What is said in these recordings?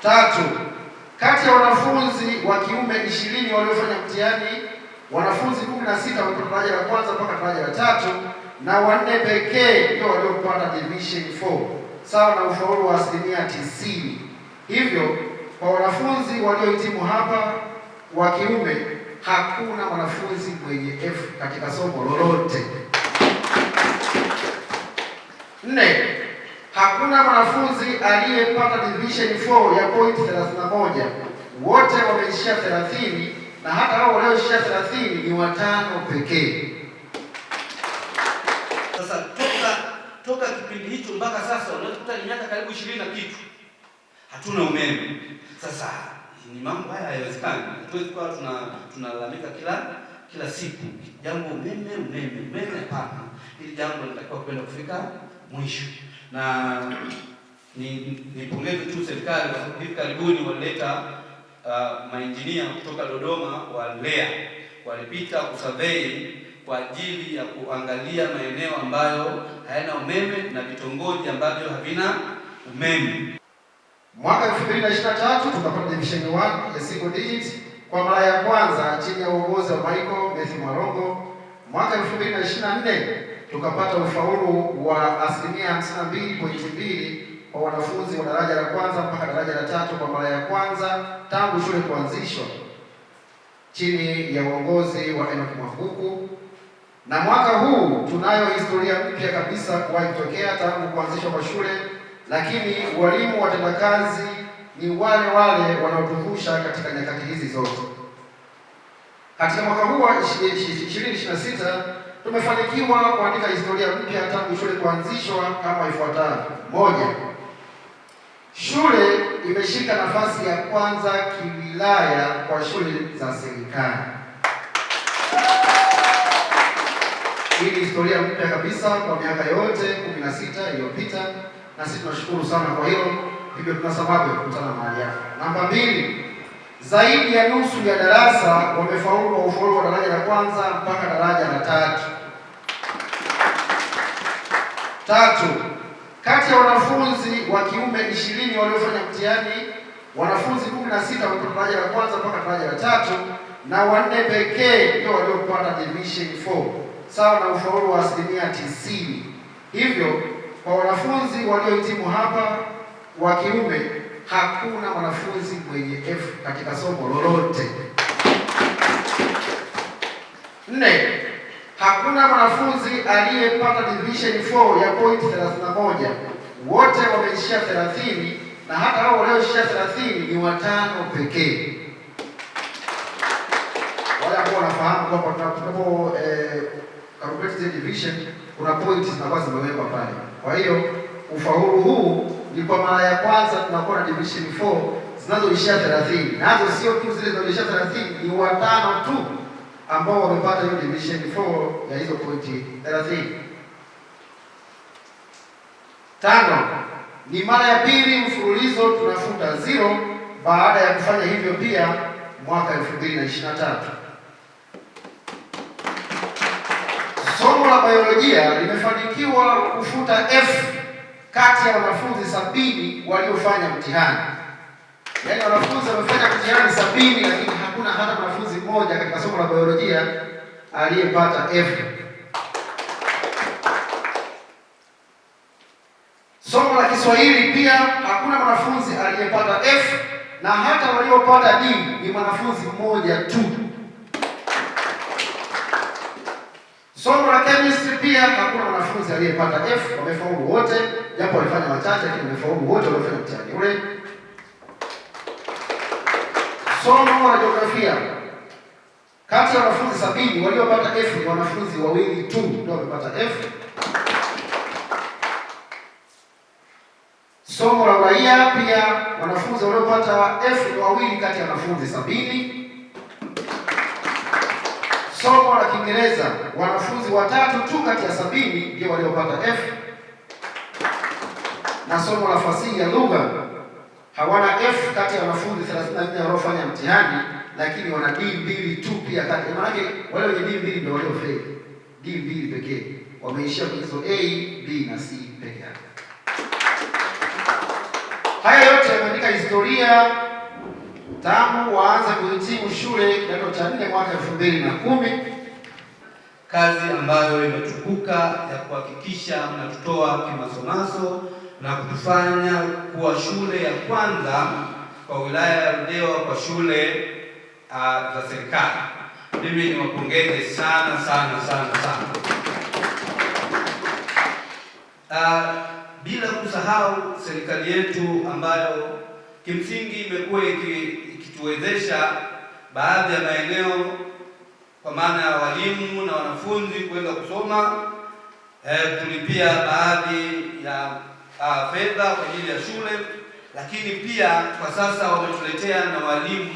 Tatu, kati ya wanafunzi wa kiume 20 waliofanya mtihani, wanafunzi 16 walipata daraja la kwanza mpaka daraja la tatu na 4 pekee ndio waliopata division 4 sawa na ufaulu wa 90%. Hivyo kwa wanafunzi waliohitimu hapa wa kiume hakuna mwanafunzi mwenye F katika somo lolote. 4, hakuna mwanafunzi aliyepata division 4 ya point 31. Wote wameishia 30 na hata hao walioishia 30 ni 5 pekee. Sasa toka kipindi hicho mpaka sasa unaweza kukuta ni miaka karibu 20 na kitu hatuna umeme. Sasa ni mambo haya hayawezekani. Hatuwezi kuwa tunalalamika kila siku jambo umeme hapana. Hili jambo linatakiwa kwenda kufika mwisho. Na nipongeze tu serikali kwa sababu hivi karibuni walileta mainjinia kutoka Dodoma wa LEA walipita kusurvey kwa ajili ya kuangalia maeneo ambayo hayana umeme na vitongoji ambavyo havina umeme. Mwaka 2023 tukapata division 1 ya single digit kwa mara ya kwanza chini ya uongozi wa Michael Messi Marongo. Mwaka 2024 tukapata ufaulu wa 52.2 kwa wanafunzi wa daraja la kwanza mpaka daraja la tatu kwa mara ya kwanza tangu shule kuanzishwa chini ya uongozi wa Enoch Mwabuku. Na mwaka huu tunayo historia mpya kabisa kuwahi kutokea tangu kuanzishwa kwa shule, lakini walimu watendakazi ni wale wanaotumbusha katika nyakati hizi zote. Katika mwaka huu wa 2026 tumefanikiwa kuandika historia mpya tangu shule kuanzishwa kama ifuatavyo. 1. Shule imeshika nafasi ya kwanza kiwilaya kwa shule za serikali. Hii ni historia mpya kabisa kwa miaka yote 16 iliyopita, na sisi tunashukuru sana kwa hilo. Hivyo tuna sababu ya kukutana mahali hapa. Namba 2, zaidi ya nusu ya darasa wamefaulu kwa ufaulu wa daraja la kwanza mpaka daraja la tatu. 3, kati ya wanafunzi wa kiume 20 waliofanya mtihani, wanafunzi 16 walipata daraja la kwanza mpaka daraja la tatu na 4 pekee ndio waliopata division 4 sawa na ufaulu wa 90%. Hivyo kwa wanafunzi waliohitimu hapa wa kiume hakuna mwanafunzi mwenye F katika somo lolote. 4, hakuna mwanafunzi aliyepata division 4 ya point 31. Wote wameishia 30 na hata hao walioishia 30 ni 5 pekee. Wale ambao wanafahamu kwamba tunapo calculate division kuna points zinakuwa zimewekwa pale. Kwa hiyo ufaulu huu ni kwa mara ya kwanza tunakuwa na division 4 zinazoishia 30. Nazo sio tu zile zinazoishia 30, ni 5 tu ambao wamepata hiyo division 4 ya hizo pointi 30. 5, ni mara ya pili mfululizo tunafuta 0 baada ya kufanya hivyo pia mwaka 2023. Somo la biolojia limefanikiwa kufuta F kati ya wanafunzi 70 waliofanya mtihani. Yaani wanafunzi wamefanya mtihani 70 lakini hakuna hata mwanafunzi mmoja katika somo la biolojia aliyepata F. Somo la Kiswahili pia hakuna mwanafunzi aliyepata F na hata waliopata D ni mwanafunzi mmoja tu. Somo la chemistry pia hakuna mwanafunzi aliyepata F, wamefaulu wote, japo walifanya wachache lakini wamefaulu wote waliofanya mtihani ule. Somo la jiografia, kati ya wanafunzi 70 waliopata F ni wanafunzi 2 tu ndio wamepata F. Somo la uraia pia wanafunzi waliopata F ni 2 kati ya wanafunzi 70. Somo la Kiingereza wanafunzi 3 tu kati ya 70 ndio waliopata F. Na somo la fasihi ya lugha hawana F kati ya wanafunzi 34 waliofanya mtihani, lakini wana D2 tu pia kati. Maana yake wale wenye D2 ndio waliofeli. D2 pekee. Wameishia kwenye hizo A, B na C pekee yake. Haya yote yameandika historia tangu waanze kuhitimu shule kidato cha 4 mwaka 2010, kazi ambayo imetukuka ya kuhakikisha mnatutoa kimasomaso na kutufanya kuwa shule ya kwanza kwa wilaya ya Ludewa kwa shule za serikali. Mimi niwapongeze sana sana sana sana. Bila kusahau serikali yetu ambayo kimsingi imekuwa ikituwezesha baadhi ya maeneo kwa maana ya walimu na wanafunzi kuweza kusoma, kulipia baadhi ya fedha kwa ajili ya shule, lakini pia kwa sasa wametuletea na walimu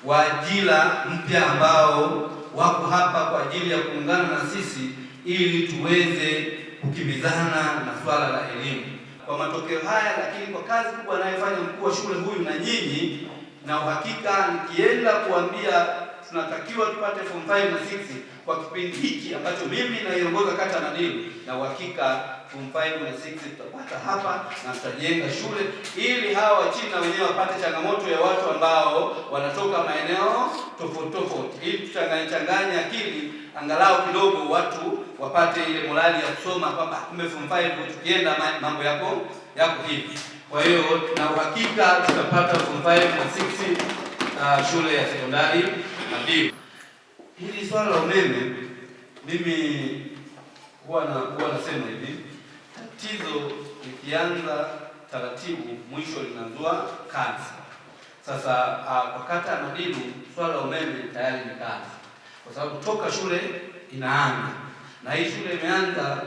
wa ajira mpya ambao wako hapa kwa ajili ya kuungana na sisi ili tuweze kukimbizana na swala la elimu. Kwa matokeo haya, lakini kwa kazi kubwa anayofanya mkuu wa shule huyu na nyinyi, na uhakika nikienda kuambia tunatakiwa tupate form 5 na 6 kwa kipindi hiki ambacho mimi naiongoza kata Madilu, na uhakika form 5 na 6 tutapata hapa na tutajenga shule ili hawa wa chini na wenyewe wapate changamoto ya watu ambao wanatoka maeneo tofauti tofauti, ili tuchanganye akili angalau kidogo watu wapate ile morali ya kusoma kwamba kumbe form 5 tukienda mambo yako hivi. Kwa hiyo na uhakika tutapata form 5 na 6 shule ya sekondari Madilu. Hili swala la umeme mimi huwa nasema hivi, tatizo likianza taratibu mwisho linazua kazi. Sasa kwa kata ya Madilu swala la umeme tayari ni kazi, kwa sababu toka shule inaanza na hii shule imeanza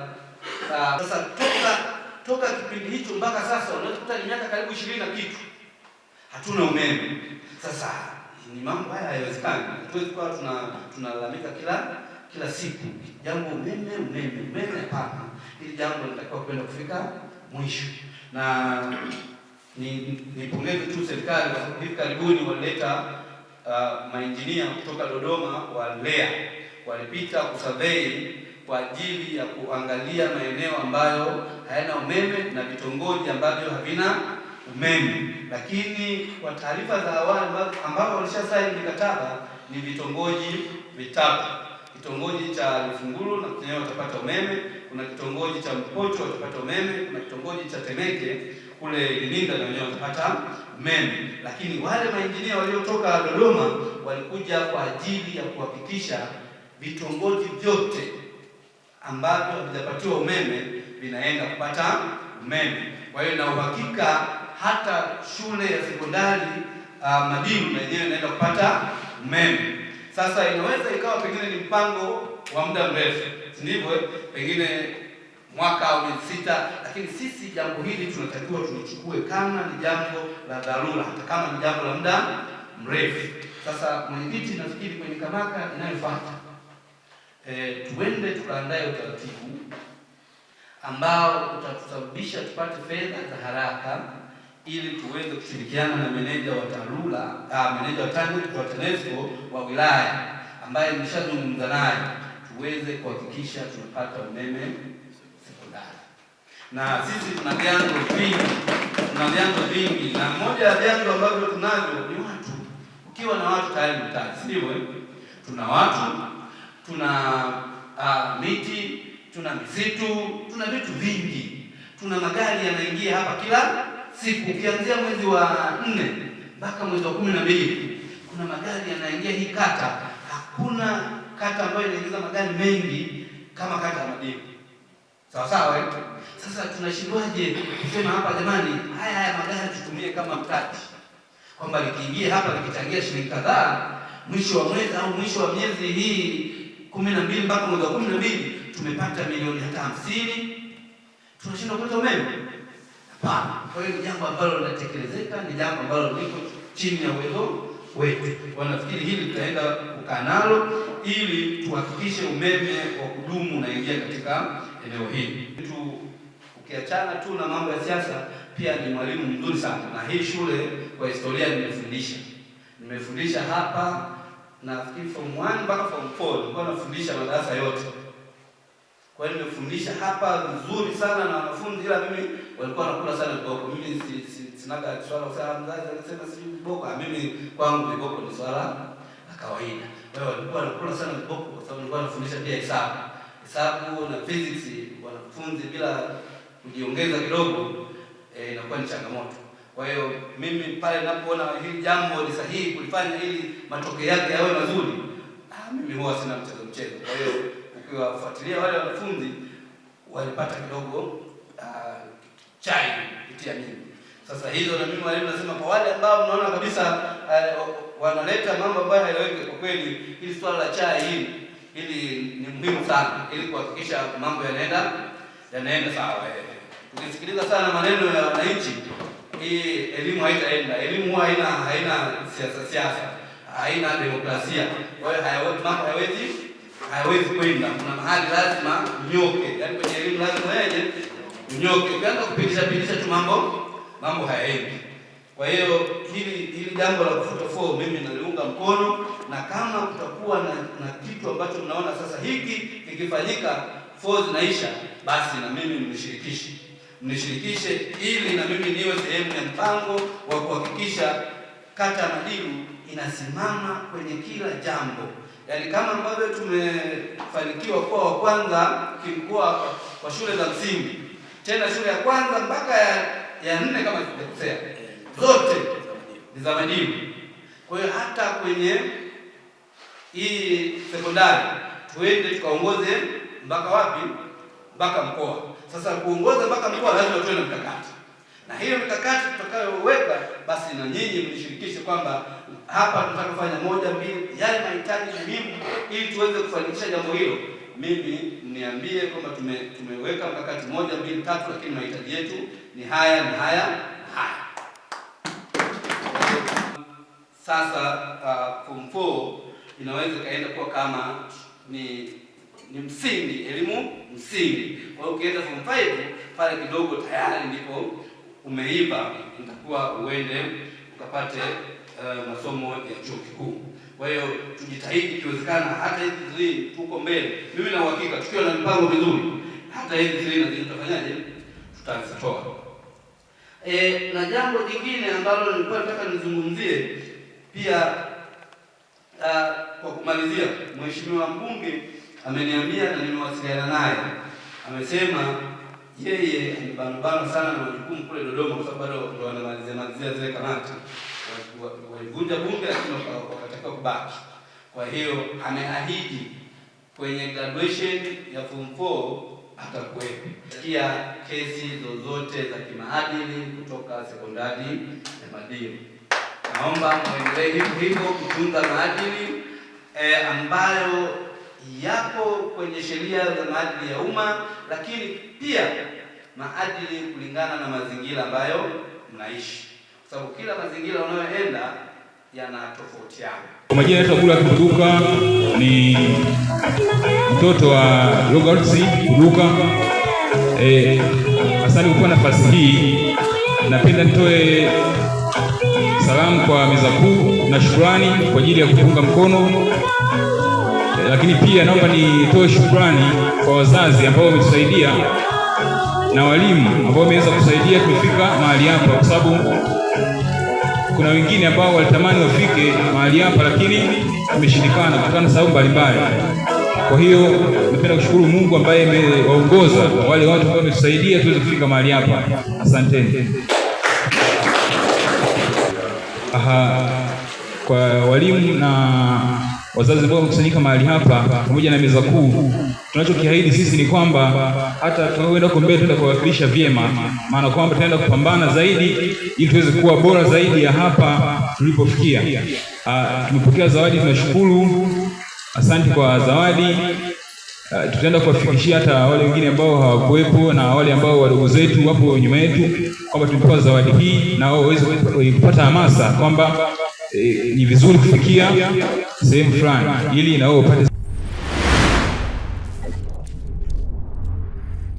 sasa toka kipindi hicho mpaka sasa unaweza kukuta ni miaka karibu 20 na kitu hatuna umeme. Sasa ni mambo haya hayawezekani. Hatuwezi kuwa tunalalamika kila siku jambo umeme hapana. Hili jambo linatakiwa kwenda kufika mwisho. Na nipongeze tu serikali kwa sababu hivi karibuni walileta mainjinia kutoka Dodoma wa LEA, walipita kusurvey kwa ajili ya kuangalia maeneo ambayo hayana umeme na vitongoji ambavyo havina umeme. Lakini kwa taarifa za awali ambao walishasaini mikataba ni vitongoji vitatu. Kitongoji cha Lifunguru na kwenyewe watapata umeme, kuna kitongoji cha Mpocho watapata umeme, kuna kitongoji cha Temeke kule Iringa na wenyewe watapata umeme. Lakini wale mainjinia waliotoka Dodoma walikuja kwa ajili ya kuhakikisha vitongoji vyote ambavyo havijapatiwa umeme vinaenda kupata umeme. Kwa hiyo na uhakika hata shule ya sekondari Madilu na yenyewe inaenda kupata umeme. Sasa inaweza ikawa pengine ni mpango wa muda mrefu, si ndivyo? Pengine mwaka au miezi 6, lakini sisi jambo hili tunatakiwa tulichukue kama ni jambo la dharura, hata kama ni jambo la muda mrefu. Sasa mwenyekiti, nafikiri kwenye kamaka inayofuata tuende tukaandae utaratibu ambao utatusababisha tupate fedha za haraka ili tuweze kushirikiana na meneja wa TARURA, meneja wa TANESCO wa wilaya ambaye nimeshazungumza naye, tuweze kuhakikisha tunapata umeme sekondari. Na sisi tuna vyanzo vingi, na moja ya vyanzo ambavyo tunavyo ni watu. Ukiwa na watu tayari mtaji, si ndivyo? Tuna watu, tuna miti, tuna misitu, tuna vitu vingi. Tuna magari yanaingia hapa kila siku, ukianzia mwezi wa 4 mpaka mwezi wa 12 kuna magari yanaingia hii kata. Hakuna kata ambayo inaingiza magari mengi kama kata ya Madilu. Sawa sawa. Sasa tunashindwaje kusema hapa jamani, haya magari tutumie kama mtaji, kwamba likiingia hapa likichangia shilingi kadhaa, mwisho wa mwezi au mwisho wa miezi hii 12 mpaka mwezi wa 12 tumepata milioni hata 50, tunashindwa kupata umeme? Hapana. Kwa hiyo ni jambo ambalo linatekelezeka, ni jambo ambalo liko chini ya uwezo wetu. Wanafikiri hili tutaenda kukaa nalo ili tuhakikishe umeme wa kudumu unaingia katika eneo hili. Ukiachana tu na mambo ya siasa, pia ni mwalimu mzuri sana, na hii shule kwa historia nimefundisha hapa, nafikiri form 1 mpaka form 4 nilikuwa nafundisha madarasa yote. Kwa hiyo nimefundisha hapa vizuri sana na wanafunzi, ila mimi walikuwa wanakula sana kwa mimi sinaga swala usala mzazi anasema sijui viboko. Mimi kwangu viboko ni swala la kawaida. Kwa hiyo walikuwa wanakula sana viboko kwa sababu nilikuwa nafundisha pia hesabu na physics. Wanafunzi bila kujiongeza kidogo inakuwa ni changamoto. Kwa hiyo mimi pale ninapoona hili jambo ni sahihi kulifanya ili matokeo yake yawe mazuri, mimi huwa sina mchezo. Kwa hiyo ukiwafuatilia wale wanafunzi walipata kidogo chai kupitia mimi. Sasa hizo na mimi walimu nasema kwa wale ambao mnaona kabisa wanaleta mambo ambayo hayaeleweki, kwa kweli hili swala la chai hili ni muhimu sana ili kuhakikisha mambo yanaenda sawa. Tukisikiliza sana maneno ya wananchi, hii elimu haitaenda. Elimu huwa haina siasa, haina demokrasia. Kwa hiyo mambo hayawezi kwenda. Kuna mahali lazima unyoke. Yaani kwenye elimu lazima unyoke. Ukianza kupitisha tu mambo hayaendi. Kwa hiyo hili jambo la kufuta 4 mimi naliunga mkono, na kama kutakuwa na kitu ambacho mnaona sasa hiki kikifanyika 4 zinaisha, basi na mimi mnishirikishe ili na mimi niwe sehemu ya mpango wa kuhakikisha kata Madilu inasimama kwenye kila jambo. Yaani kama ambavyo tumefanikiwa kuwa wa kwanza kimkoa kwa shule za msingi, tena shule ya kwanza mpaka ya 4 kama sijakosea, zote ni za Madilu. Kwa hiyo hata kwenye hii sekondari tuende tukaongoze mpaka wapi? Mpaka mkoa. Sasa kuongoza mpaka mkoa lazima tuwe na mikakati. Na hiyo mikakati tutakayoweka, basi na nyinyi mnishirikishe kwamba hapa tunataka kufanya 1 2, yale mahitaji muhimu ili tuweze kufanikisha jambo hilo. Mimi mniambie kwamba tumeweka mkakati 1 2 3, lakini mahitaji yetu ni haya na haya na haya. Sasa form 4 inaweza kaenda kuwa kama ni msingi, elimu msingi. Kwa hiyo ukienda form 5 pale kidogo tayari ndipo umeiva, itakuwa uende ukapate masomo ya chuo kikuu. Kwa hiyo tujitahidi ikiwezekana, hata hizi tuko mbele. Mimi na uhakika tukiwa na mipango mizuri, hata hizi tutafanyaje? Tutazitoa. Na jambo jingine ambalo nilikuwa nataka nizungumzie pia kwa kumalizia, mheshimiwa mbunge ameniambia na nimewasiliana naye, amesema yeye amebanwa sana na majukumu kule Dodoma kwa sababu bado ndo wanamalizia zile kamati. Walivunja bunge lakini wakataka kubaki. Kwa hiyo ameahidi kwenye graduation ya form 4 atakuwepo. Sikia kesi zozote za kimaadili kutoka sekondari ya Madilu. Naomba muendelee hivyo kutunza maadili ambayo yapo kwenye sheria za maadili ya umma, lakini pia maadili kulingana na mazingira ambayo mnaishi, kwa sababu kila mazingira unayoenda yanatofautiana. Kwa majina yetu Abdullah Kuduka, ni mtoto wa Rogartsi Kuduka. Asante kwa nafasi hii. Napenda nitoe salamu kwa meza kuu na shukrani kwa ajili ya kuunga mkono, lakini pia naomba nitoe shukrani kwa wazazi ambao wametusaidia na walimu ambao wameweza kusaidia kufika mahali hapa, kwa sababu kuna wengine ambao walitamani wafike mahali hapa lakini wameshindikana kutokana na sababu mbalimbali. Kwa hiyo napenda kushukuru Mungu ambaye amewaongoza wale watu ambao wametusaidia tuweze kufika mahali hapa. Asanteni. Kwa walimu na wazazi ambao wamekusanyika mahali hapa pamoja na meza kuu, tunachokiahidi sisi ni kwamba hata tunapoenda huko mbele tunaenda kuwakilisha vyema, maana kwamba tunaenda kupambana zaidi ili tuweze kuwa bora zaidi ya hapa tulipofikia. Tumepokea zawadi, tunashukuru. Asante kwa zawadi. Tutaenda kuwafikishia hata wale wengine ambao hawakuwepo na wale ambao wadogo zetu wapo nyuma yetu kwamba tumepewa zawadi hii, na wao waweze kupata hamasa kwamba ni vizuri kufikia sehemu fulani ili na wao wapate